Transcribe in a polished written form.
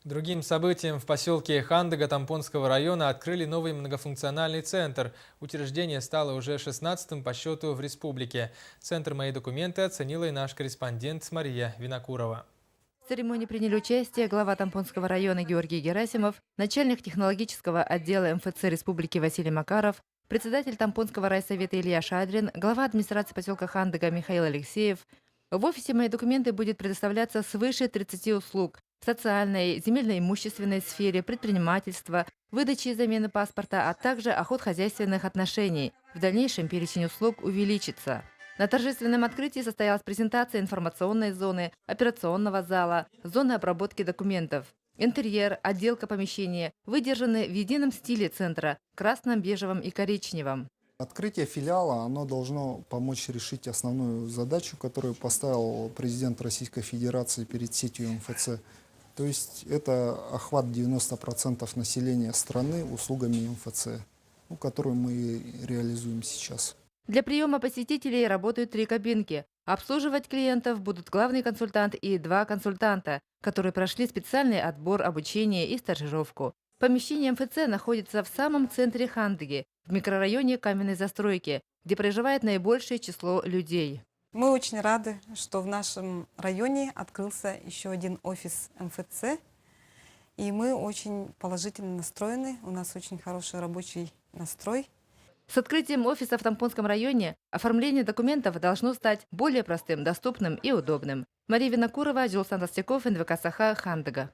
Другим событием в поселке Хандыга Тампонского района открыли новый многофункциональный центр. Учреждение стало уже 16-м по счету в республике. Центр «Мои документы» оценила и наш корреспондент Мария Винокурова. В церемонии приняли участие глава Тампонского района Георгий Герасимов, начальник технологического отдела МФЦ Республики Василий Макаров, председатель Тампонского райсовета Илья Шадрин, глава администрации поселка Хандыга Михаил Алексеев. В офисе «Мои документы» будет предоставляться свыше 30 услуг в социальной, земельно-имущественной сфере, предпринимательства, выдачи и замены паспорта, а также охотхозяйственных отношений. В дальнейшем перечень услуг увеличится. На торжественном открытии состоялась презентация информационной зоны, операционного зала, зоны обработки документов. Интерьер, отделка помещения выдержаны в едином стиле центра – красном, бежевом и коричневом. Открытие филиала оно должно помочь решить основную задачу, которую поставил президент Российской Федерации перед сетью МФЦ. То есть это охват 90% населения страны услугами МФЦ, которую мы реализуем сейчас. Для приема посетителей работают 3 кабинки. Обслуживать клиентов будут главный консультант и 2 консультанта, которые прошли специальный отбор, обучение и стажировку. Помещение МФЦ находится в самом центре Хандыги, в микрорайоне каменной застройки, где проживает наибольшее число людей. Мы очень рады, что в нашем районе открылся еще один офис МФЦ. И мы очень положительно настроены, у нас очень хороший рабочий настрой. С открытием офиса в Тампонском районе оформление документов должно стать более простым, доступным и удобным. Мария Винокурова, Жилсан Толстяков, НВК Саха, Хандыга.